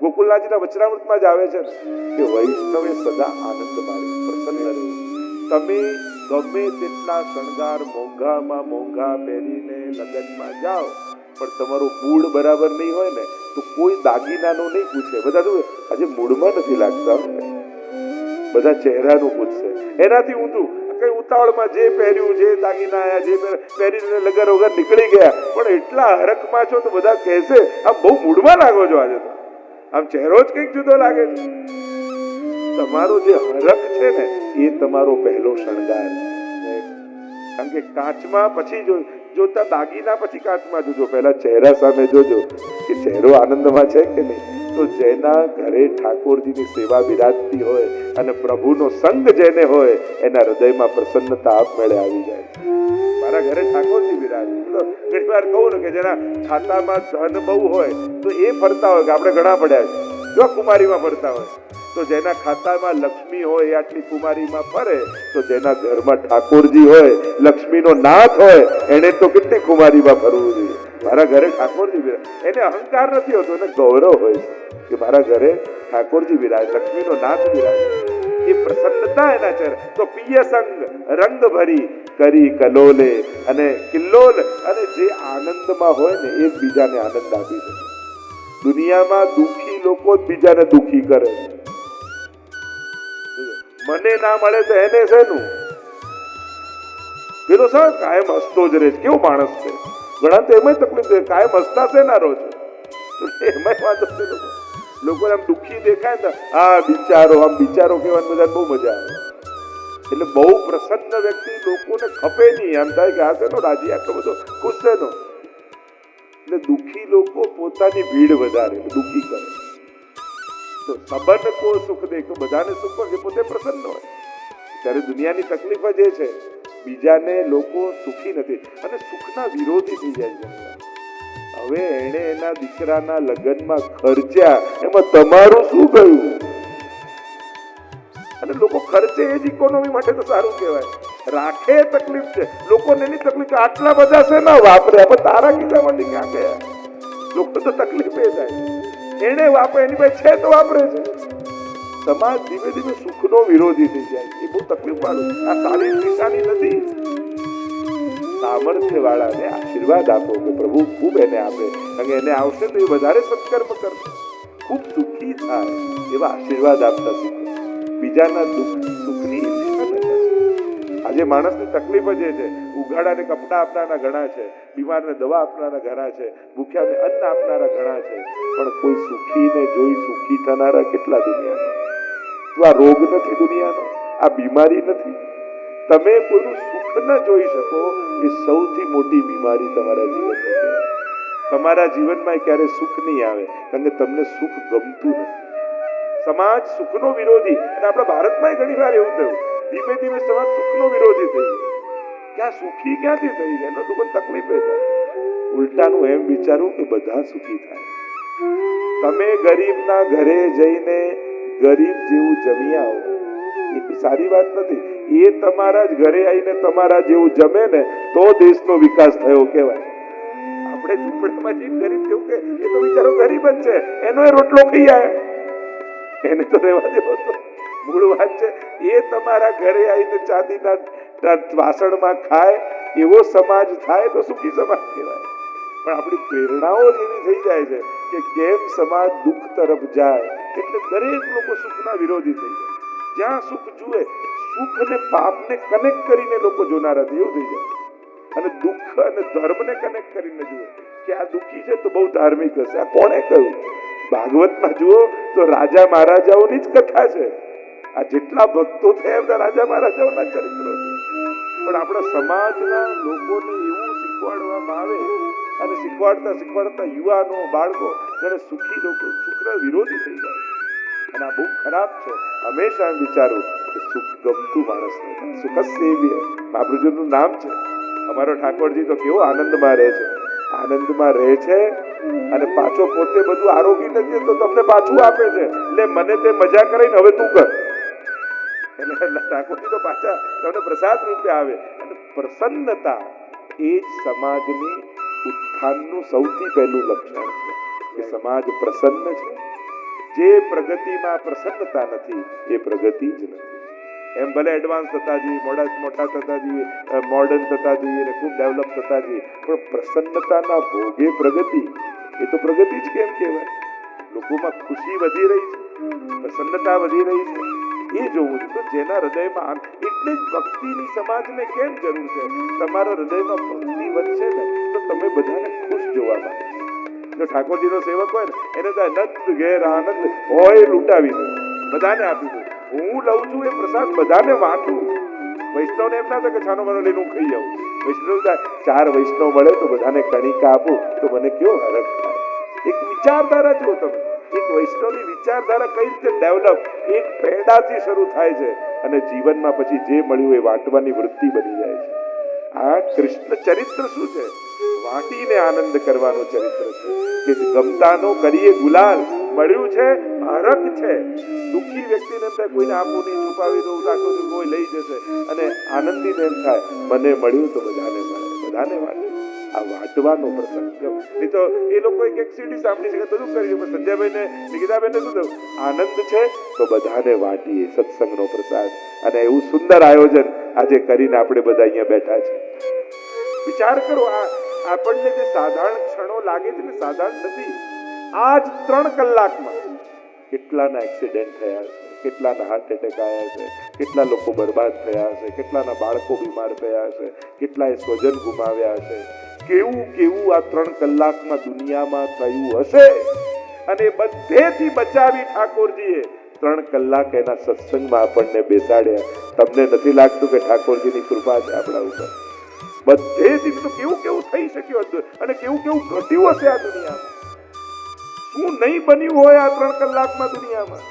ગોકુલનાથજીના વચનામૃતમાં જ આવે છે કે વૈષ્ણવે સદા આનંદ માણી પ્રસન્ન રહેવું. તમે ગમે તેટલા શણગાર મોંઘામાં મોંઘા પહેરીને લગ્નમાં જાઓ, પણ તમારો મૂડ બરાબર નહીં હોય ને તો કોઈ દાગીનાનું નહીં પૂછે. બધા શું આજે મૂડમાં નથી લાગતા, બધા ચહેરાનું પૂછશે. એનાથી ઊંધું કઈ ઉતાવળમાં જે પહેર્યું, જે દાગીના આયા, જે પહેરીને લગન વગર નીકળી ગયા, પણ એટલા હરખમાં છો તો બધા કહેશે આમ બહુ મૂડમાં લાગો છો આજે, તો આમ ચહેરો જ કંઈક જુદો લાગે છે. તમારો જે હરખ છે ને એ તમારો પહેલો શણગાર. કારણ કે કાચમાં પછી જોતા દાગીના પછી કાચમાં જોજો, પહેલા ચહેરા સામે જોજો કે ચહેરો આનંદમાં છે કે નહીં. તો જેના ઘરે ઠાકોરજીની સેવા બિરાજતી હોય અને પ્રભુનો સંગ જેને હોય એના હૃદયમાં પ્રસન્નતા આપમેળે આવી જાય. મારા ઘરે ઠાકોરજી બિરાજે. ઘણી વાર કહું ને કે જેના ખાતામાં ધન બહુ હોય તો એ ફરતા હોય કે આપણે ઘણા પડ્યા છે, જો કુમારીમાં ફરતા હોય. તો જેના ખાતામાં લક્ષ્મી હોય એ આટલી કુમારીમાં ફરે, તો જેના ઘરમાં ઠાકોરજી હોય, લક્ષ્મીનો નાથ હોય, એને તો કેટલી કુમારીમાં ફરવું જોઈએ. મારા ઘરે ઠાકોરજી બિરાજ, એને અહંકાર નથી હોતો, એને ગૌરવ હોય કે મારા ઘરે ઠાકોરજી બિરાજ, લક્ષ્મીનો નાથ બિરાજ. એ પ્રસન્નતા એના ચહેરા. તો પિય સંગ રંગ ભરી કરી કલોલે, અને કિલ્લોલ, અને જે આનંદમાં હોય ને એ જ બીજાને આનંદ આપી શકે. દુનિયામાં દુઃખી લોકો જ બીજાને દુઃખી કરે. મને ના મળે તો એને શેનું? પેલો સર કાયમ હસતો જ રહે. કેવો માણસ છે. ઘણા તો એમાં તકલીફ છે, કાયમ હસતા છે ના રોજ, એમાં વાંધો છે. લોકો આમ દુઃખી દેખાય ને, આ બિચારો, આમ બિચારો કહેવાની બધા બહુ મજા આવે. એટલે બહુ પ્રસન્ન વ્યક્તિ લોકોને ખપે નહીં. આમ થાય કે આ શેનો રાજી, આટલો બધો ખુશ શેનો. એટલે દુઃખી લોકો પોતાની ભીડ વધારે દુઃખી કરે. તો સંબંધ કો સુખ દે, તો બધાને સુખ હોય, પોતે પ્રસન્ન હોય. ત્યારે દુનિયાની તકલીફ જ એ છે, બીજાને લોકો સુખી નથી અને સુખના વિરોધી થઈ જાય છે. હવે એને એના દીકરાના લગ્નમાં ખર્ચ્યા, એમાં તમારું શું ગયું? અને લોકો ખર્ચે એ જ ઇકોનોમી માટે તો સારું કહેવાય. રાખે તકલીફ છે લોકોને, એની તકલીફ આટલા બધા છે ના વાપરે, આપણે તારા ખિસ્સામાંથી ક્યાં ગયા? લોકો તો તકલીફ એ થાય, એને વાપરે, એની પાસે છે તો વાપરે છે. સમાજ ધીમે ધીમે સુખનો વિરોધી થઈ જાય. એ બહુ તકલીફ વાળું. આ સારી નિશાની નથી. સામર્થ્ય વાળાને આશીર્વાદ આપો કે પ્રભુ ખૂબ એને આપે, કારણ કે એને આવશે તો એ વધારે સત્કર્મ કરશે, ખૂબ સુખી થાય એવા આશીર્વાદ આપતા શીખો. બીજાના સુખની ઈચ્છા ન કરશો. આજે માણસની તકલીફ જ એ છે, ઉઘાડાને કપડા આપનારા ઘણા છે, બીમારને દવા આપનારા ઘણા છે, ભૂખ્યાને અન્ન આપનારા ઘણા છે, પણ કોઈ સુખીને જોઈ સુખી થનારા કેટલા દુનિયામાં? તો આ રોગ નથી દુનિયાનો, આ બીમારી નથી. તમે કોઈનું સુખ ન જોઈ શકો એ સૌથી મોટી બીમારી તમારા જીવનમાં. તમારા જીવનમાં ક્યારે સુખ નહીં આવે, કારણ કે તમને સુખ ગમતું નથી. સમાજ સુખનો વિરોધી, અને આપણા ભારતમાં ઘણી વાર એવું થયું, ધીમે ધીમે સમાજ સુખનો વિરોધી થઈ ગયો. ક્યાં સુખી ક્યાંથી થઈ ગયા? લોકોને તકલીફ એ થાય. ઉલટાનું એમ વિચારું કે બધા સુખી થાય. તમે ગરીબના ઘરે જઈને ગરીબ જેવું જમી આવો, એ સારી વાત નથી. એ તમારા જ ઘરે આવીને તમારા જેવું જમે ને તો દેશનો વિકાસ થયો કહેવાય. આપણે ઝૂંપડામાં જઈને ગરીબ જેવું કે એ તો બિચારો ગરીબ જ છે, એનો એ રોટલો ખાઈ આવ્યો, એને તો રહેવા દેવો. તો મૂળ વાત છે, એ તમારા ઘરે આવીને ચાંદીના વાસણમાં ખાય એવો સમાજ થાય તો સુખી સમાજ કહેવાય. પણ આપણી પ્રેરણાઓ જ એવી થઈ જાય છે કે કેમ સમાજ દુઃખ તરફ જાય, એટલે દરેક લોકો સુખના વિરોધી થઈ જાય. જ્યાં સુખ જુએ, સુખ અને પાપને કનેક્ટ કરીને લોકો જોનારા એવું થઈ જાય, અને દુઃખ અને ધર્મને કનેક્ટ કરીને જુએ કે આ દુઃખી છે તો બહુ ધાર્મિક હશે. આ કોણે કહ્યું? ભાગવતમાં જુઓ તો રાજા મહારાજાઓની જ કથા છે. આ જેટલા ભક્તો થયા બધા રાજા મહારાજાઓના ચરિત્રો છે. પણ આપણા સમાજના લોકોને એવું શીખવાડવામાં આવે, અને શીખવાડતા યુવાનો, બાળકો જ્યારે સુખી લોકો સુખના વિરોધી થઈ જાય. અને આ બહુ ખરાબ છે. હંમેશા એમ વિચારું કે સુખ ગમતું માણસ નથી. સુખ સેવ્ય મહાપ્રભુનું નામ છે. અમારો ઠાકોરજી તો કેવો આનંદમાં રહે છે, આનંદમાં રહે છે, અને પાછો પોતે બધું આરોગી નથી તો તમને પાછું આપે છે. એટલે મને તે મજા કરીને હવે તું કર. એટલે ઠાકોરજી તો પાછા તમને પ્રસાદ રૂપે આવે. અને પ્રસન્નતા એ જ સમાજની ઉત્થાનનું સૌથી પહેલું લક્ષણ છે કે સમાજ પ્રસન્ન છે. જે પ્રગતિમાં પ્રસન્નતા નથી એ પ્રગતિ જ નથી. એમ ભલે એડવાન્સ થતા જઈએ, મોટા થતા જઈએ, મોડર્ન થતા જઈએ અને ખૂબ ડેવલપ થતા જઈએ, પણ પ્રસન્નતાના ભોગે પ્રગતિ એ તો પ્રગતિ જ કેમ કહેવાય? લોકોમાં ખુશી વધી રહી છે, પ્રસન્નતા વધી રહી છે, એ જોવું છે. તો જેના હૃદયમાં, એટલે જ ભક્તિની સમાજને કેમ જરૂર છે? તમારા હૃદયમાં ભક્તિ વધશે ને તો તમે બધાને ખુશ જોવા માંગો. જો ઠાકોરજીનો સેવક હોય ને એને તો નંદ ઘેર આનંદ હોય લૂંટાવી દો, બધાને આપી દો. હું લઉં છું એ પ્રસાદ બધાને વાંટું. વૈષ્ણવને એમ ના થાય કે છાનો માનો લઈને હું ખાઈ જાઉં. વૈષ્ણવ થાય 4 વૈષ્ણવ મળે તો બધાને કણિકા આપું તો મને કેવો હરખ થાય. એક વિચારધારા જુઓ તમે, એક વૈષ્ણવની વિચારધારા કઈ રીતે ડેવલપ, એક પેડાથી શરૂ થાય છે અને જીવનમાં પછી જે મળ્યું એ વાંટવાની વૃત્તિ બની જાય છે. આ કૃષ્ણ ચરિત્ર શું છે? વાટીને આનંદ કરવાનું ચરિત્ર છે કે ગમતાનો કરીએ ગુલાલ. મળ્યું છે, હરખ છે. દુઃખી વ્યક્તિને એમ થાય કોઈને આપું નહીં, છુપાવી દઉં, રાખું છું, કોઈ લઈ જશે. અને આનંદીને એમ થાય મને મળ્યું તો બધાને મળે, બધાને વાટે. આ વાટવાનો પ્રસંગ. નહીં તો એ લોકો એક સીડી સાંભળી શકે, બધું કરી પણ સંધ્યાભાઈ ને નિકિતાબેન શું થયું? આનંદ છે તો બધાને વાટીએ, સત્સંગનો પ્રસાદ. અને એવું સુંદર આયોજન આજે કરીને આપણે બધા અહીંયા બેઠા છે. વિચાર કરો, આપણને જે સાધારણ ક્ષણો લાગે છે ને સાધારણ નથી. આજ 3 કલાકમાં કેટલાના એક્સિડન્ટ થયા છે, કેટલાના હાર્ટ એટેક આવ્યા છે, કેટલા લોકો બરબાદ થયા છે, કેટલાના બાળકો બીમાર થયા છે, કેટલાએ સ્વજન ગુમાવ્યા છે. કેવું કેવું આ 3 કલાકમાં દુનિયામાં થયું હશે. અને બધેથી બચાવી ઠાકોરજીએ 3 કલાક એના સત્સંગમાં આપણને બેસાડ્યા. તમને નથી લાગતું કે ઠાકોરજીની કૃપા છે આપણા ઉપર? બધેથી તો કેવું કેવું થઈ શક્યું હતું અને કેવું કેવું ઘટ્યું હશે આ દુનિયામાં. શું નહીં બન્યું હોય આ 3 કલાકમાં દુનિયામાં?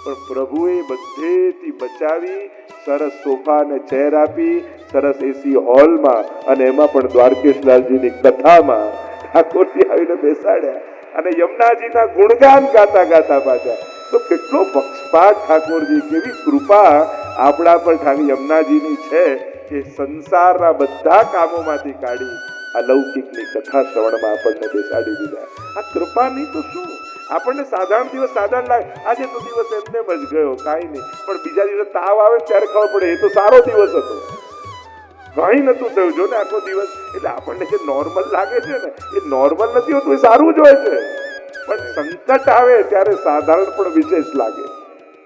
પણ પ્રભુએ બધેથી બચાવી સરસ સોફા અને ચેર આપી, સરસ એસી હોલમાં, અને એમાં પણ દ્વારકેશલાલજીની કથામાં ઠાકોરજી આવીને બેસાડ્યા અને યમુનાજીના ગુણગાન ગાતા ગાતા પાછા. તો કેટલો પક્ષપાત ઠાકોરજી, કેવી કૃપા આપણા પર યમુનાજીની છે કે સંસારના બધા કામોમાંથી કાઢી અલૌકિકની કથા શ્રવણમાં આપણને બેસાડી દીધા. આ કૃપાની તો શું? આપણને સાધારણ દિવસ સાધારણ લાગે, આજે તો દિવસ એમને જ ગયો, કાંઈ નહીં. પણ બીજા દિવસે તાવ આવે ત્યારે ખબર પડે એ તો સારો દિવસ હતો, કંઈ નતું થયું. જો ને આખો દિવસ. એટલે આપણને જે નોર્મલ લાગે છે ને એ નોર્મલ નથી હોતું, એ સારું જ હોય છે. પણ સંકટ આવે ત્યારે સાધારણ પણ વિશેષ લાગે.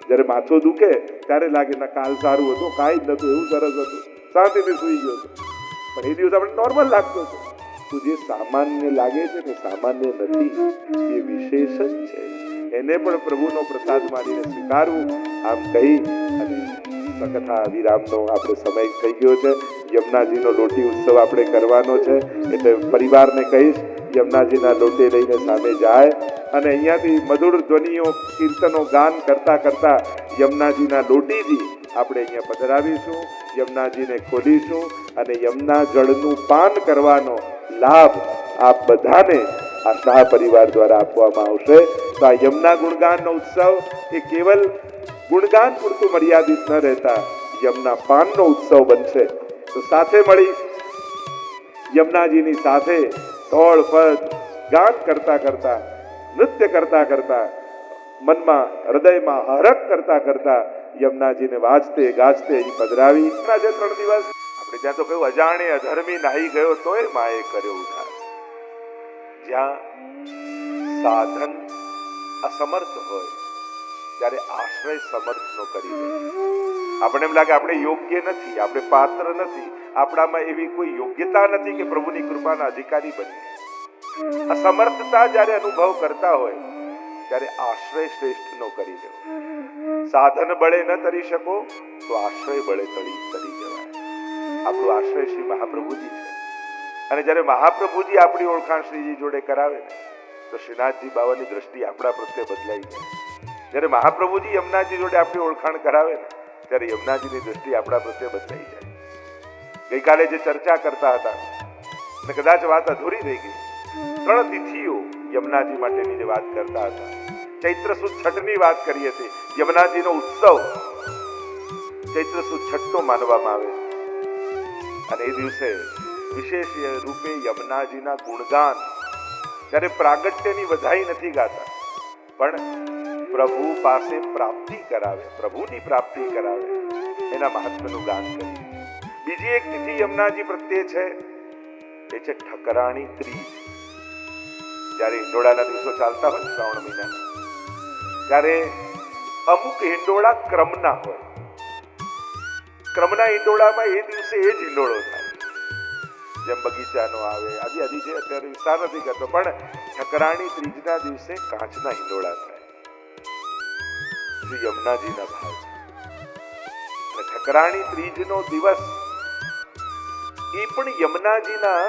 જ્યારે માથું દુખે ત્યારે લાગે ના કાલ સારું હતું, કાંઈ જ નતું, એવું સરસ હતું, શાંતિથી સુઈ ગયો હતો. પણ એ દિવસ આપણે નોર્મલ લાગતો હતો. તો જે સામાન્ય લાગે છે ને સામાન્ય નથી, એ વિશેષ જ છે. એને પણ પ્રભુનો પ્રસાદ માનીને સ્વીકારવું. આમ કહી અને સકથા વિરામનો આપણે સમય થઈ ગયો છે. યમુનાજીનો લોટી ઉત્સવ આપણે કરવાનો છે, એટલે પરિવારને કહીશ યમુનાજીના લોટે લઈને સામે જાય અને અહીંયાથી મધુર ધ્વનિઓ, કીર્તનો, ગાન કરતા કરતા યમુનાજીના લોટીથી આપણે અહીંયા પધરાવીશું, યમુનાજીને ખોલીશું અને યમુના જળનું પાન કરવાનો લાભ આપ બધાને આ શાહ પરિવાર દ્વારા આપવામાં આવશે. તો આ યમુના ગુણગાનનો ઉત્સવ એ કેવલ ગુણગાન પૂરતું મર્યાદિત ન રહેતા યમુના પાનનો ઉત્સવ બનશે. તો સાથે મળી યમુનાજીની સાથે તોળ પદ ગાન કરતા કરતા, નૃત્ય કરતા કરતા, મનમાં હૃદયમાં હરખ કરતા કરતા યમુનાજીને વાજતે ગાજતે અહીં પધરાવી. આજે 3 દિવસ આપણે ત્યાં તો કહ્યું અજાણે અધર્મી નાહી ગયો તોય માએ કર્યો ઉદ્ધાર. જ્યાં સાધન અસમર્થ હોય ત્યારે આશ્રય સમર્થનો કરી દે. આપણે એમ લાગે આપણે યોગ્ય નથી, આપણે પાત્ર નથી, આપણામાં એવી કોઈ યોગ્યતા નથી કે પ્રભુની કૃપાના અધિકારી બનીએ. અસમર્થતા જ્યારે અનુભવ કરતા હોય ત્યારે આશ્રય શ્રેષ્ઠનો કરી દેવો. સાધન બળે ન તરી શકો તો આશ્રય બળે તરી જવાય. આપણું આશ્રય શ્રી મહાપ્રભુજી છે. અને જ્યારે મહાપ્રભુજી આપણી ઓળખાણ શ્રીજી જોડે કરાવે તો શ્રીનાથજી બાવાની દ્રષ્ટિ આપણા પ્રત્યે બદલાઈ જાય. જ્યારે મહાપ્રભુજી યમુનાજી જોડે આપણી ઓળખાણ કરાવે ને ત્યારે યમુનાજીની દ્રષ્ટિ આપણા પ્રત્યે બદલાઈ જાય. ગઈકાલે જે ચર્ચા કરતા હતા અને કદાચ વાત અધૂરી રહી ગઈ, 3 તિથિઓ યમુનાજી માટેની જે વાત કરતા હતા, ચૈત્ર સુદ છઠની વાત કરી હતી. યમુનાજીનો ઉત્સવ ચૈત્ર સુદ છઠનો માનવામાં આવે છે અને એ દિવસે વિશેષ રૂપે યમુનાજીના ગુણગાન, જ્યારે પ્રાગટ્યની વધાઈ નથી ગાતા પણ પ્રભુ પાસે પ્રાપ્તિ કરાવે, પ્રભુની પ્રાપ્તિ કરાવે, એના મહાત્મ્યનું ગાન કરીએ. બીજી એક તિથિ યમુનાજી પ્રત્યે છે, એ છે ઠકરાણી ત્રીજ. જ્યારે હિંડોળાના દિવસો ચાલતા હોય શ્રાવણ મહિનાના, ત્યારે અમુક હિંડોળા ક્રમના હોય. ક્રમના હિંડોળામાં એ દિવસે એ જ હિંડોળો થાય, જેમ બગીચાનો આવે આદિ છે. અત્યારે વિસ્તાર નથી કરતો, પણ ઠકરાણી ત્રીજના દિવસે કાચના હિંડોળા થાય. શ્રી યમુનાજીના ભાવ છે. અને ઠકરાણી ત્રીજનો દિવસ એ પણ યમુનાજીના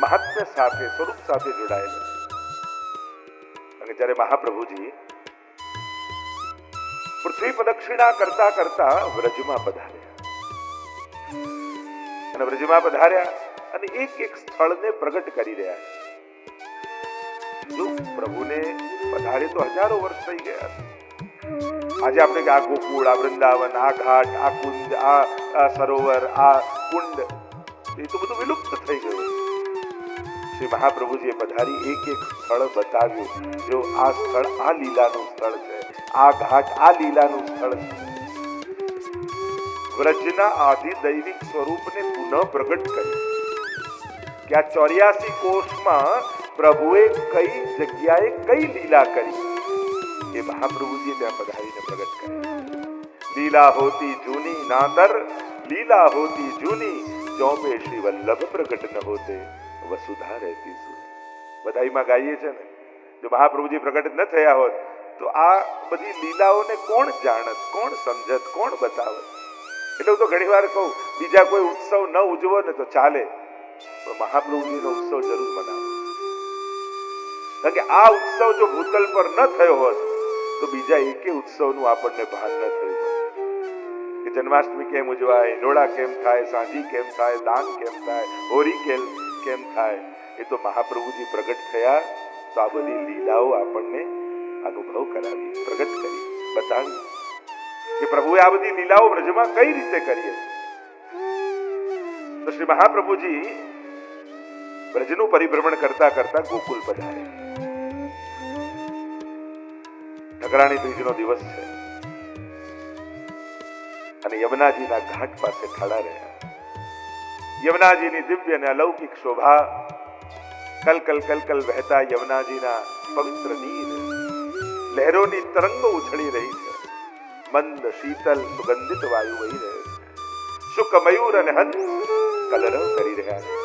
મહાત્મ્ય સાથે, સ્વરૂપ સાથે જોડાયેલો છે. અને જ્યારે મહાપ્રભુજી પૃથ્વી પ્રદક્ષિણા કરતા કરતા વ્રજમાં પધાર્યા, અને વ્રજમાં પધાર્યા અને એક એક સ્થળને પ્રગટ કરી રહ્યા છે. જો પ્રભુને પધારે તો હજારો વર્ષ થઈ ગયા. આજે આપણે આ ગોકુળ, આ વૃંદાવન, આ ઘાટ, આ કુંડ, આ સરોવર, આ કુંડ, એ તો બધું વિલુપ્ત થઈ ગયું. શ્રી મહાપ્રભુજીએ પધારી એક એક સ્થળ બતાવ્યું. જો આ સ્થળ આ લીલાનું સ્થળ છે, આ ઘાટ આ લીલાનું સ્થળ છે. વ્રજના આધિદૈવિક સ્વરૂપને પુનઃ પ્રગટ કર્યું કે આ 84 કોષમાં પ્રભુએ કઈ જગ્યાએ કઈ લીલા કરી, એ મહાપ્રભુજીએ ત્યાં પધારીને પ્રગટ કરી. લીલા હોતી જૂની નાદર, લીલા હોતી જૂની, ચોપે શ્રી વલ્લભ પ્રગટ ન હોતે, વસુધા રહેતી સુની. બધાઈમાં ગાઈએ છે ને, જો મહાપ્રભુજી પ્રગટ ન થયા હોત તો આ બધી લીલાઓને કોણ જાણત, કોણ સમજત, કોણ બતાવત? એટલે હું તો ઘણી વાર કહું, બીજા કોઈ ઉત્સવ ન ઉજવો ને તો ચાલે, પણ મહાપ્રભુજીનો ઉત્સવ જરૂર મનાવો. કારણ કે આ ઉત્સવ જો ભૂતલ પર ન થયો હોત તો બીજા એકે ઉત્સવનું આપણને ભાન ન થયું હોત. કે જન્માષ્ટમી કેમ ઉજવાય, હિંડોળા કેમ થાય, સાંજી કેમ થાય, દાન કેમ થાય, હોળી કેમ થાય, એ તો મહાપ્રભુજી પ્રગટ થયા તો આ બધી લીલાઓ આપણને અનુભવ કરાવી, પ્રગટ કરી, બતાવી કે પ્રભુએ આ બધી લીલાઓ વ્રજમાં કઈ રીતે કરી. તો શ્રી મહાપ્રભુજી વ્રજનું પરિભ્રમણ કરતા કરતા ગોકુલ પધારે. ઠકરાણી ત્રીજનો દિવસ છે અને યમુનાજીના ઘાટ પાસે ખડા રહ્યા. યમુનાજીની દિવ્ય અને અલૌકિક શોભા, કલકલ કલકલ વહેતા યમુનાજીના પવિત્ર નીર, લહેરોની તરંગો ઉછળી રહી છે. મંદ શીતલ સુગંધિત વાયુ વહી રહ્યો છે. શુક મયુર અને હંસ કલરવ કરી રહ્યા છે.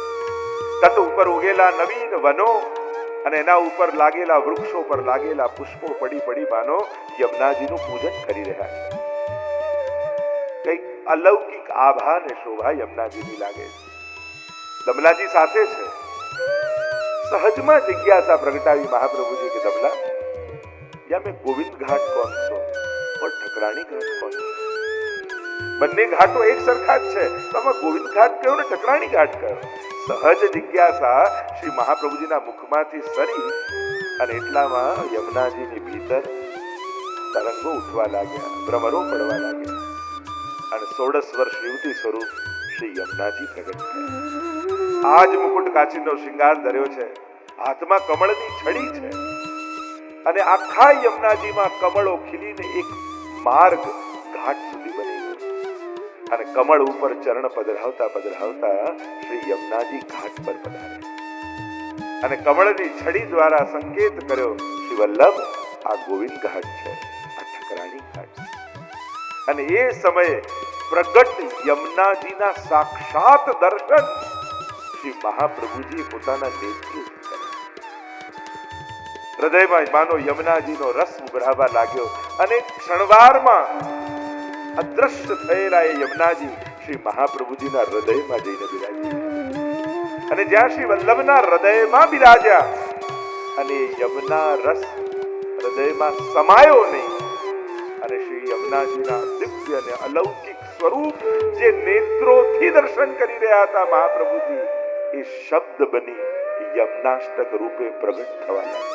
તટ ઉપર ઉગેલા નવીન વનો અને એના ઉપર લાગેલા વૃક્ષો પર લાગેલા પુષ્પો પડી પડી માનો યમુનાજીનું પૂજન કરી રહ્યા છે. કઈક અલૌકિક આભા અને શોભા યમુનાજીની લાગે છે. દમલાજી સાથે છે. સહજમાં જિજ્ઞાસા પ્રગટાવી મહાપ્રભુજી કે દમલા, યા મેં ગોવિંદ ઘાટ કોણ છો और ઠકરાણી ઘાટ કોણ છે? બંને ઘાટો એક સરખા જ છે, તમે ગોવિંદ ઘાટ કહો ને ઠકરાણી ઘાટ કહો. સહજ જિજ્ઞાસા શ્રી મહાપ્રભુજીના મુખમાંથી સરી અને એટલામાં યમુનાજીની ભીતર તરંગો ઉઠવા લાગ્યા, ભ્રમરો પડવા લાગ્યા અને 16 વર્ષ યુવતી સ્વરૂપ શ્રી યમુનાજી પ્રગટ થયા. આજ મુકુટ કાચીનો શૃંગાર ધર્યો છે, હાથમાં કમળની છડી છે અને આખા યમુનાજીમાં કમળો ખીલીને એક માર્ગ ઘાટ સુધી બની ગયો. અને કમળ ઉપર ચરણ પધરાવતા પધરાવતા શ્રી યમુનાજી ઘાટ પર પધારે અને કમળની છડી દ્વારા સંકેત કર્યો, શ્રી વલ્લભ, આ ગોવિંદ ઘાટ છે, આ ઠકરાણી ઘાટ છે. અને એ સમયે પ્રગટ યમુનાજીના સાક્ષાત દર્શન શ્રી મહાપ્રભુજી પોતાના નેત્રોથી કર્યા. હૃદયમાં માનો યમુનાજીનો રસ ઉભરાવા લાગ્યો અને ક્ષણવારમાં અદ્રશ્ય થયેલા એ યમુનાજી શ્રી મહાપ્રભુજીના હૃદયમાં જઈને બિરાજી. અને જ્યાં શ્રી વલ્લભના હૃદયમાં બિરાજ્યા અને યમુના રસ હૃદયમાં સમાયો નહીં અને શ્રી યમુનાજીના દિવ્ય અને અલૌકિક સ્વરૂપ જે નેત્રોથી દર્શન કરી રહ્યા હતા મહાપ્રભુજી, એ શબ્દ બની યમુનાષ્ટક રૂપે પ્રગટ થવા લાગ્યા.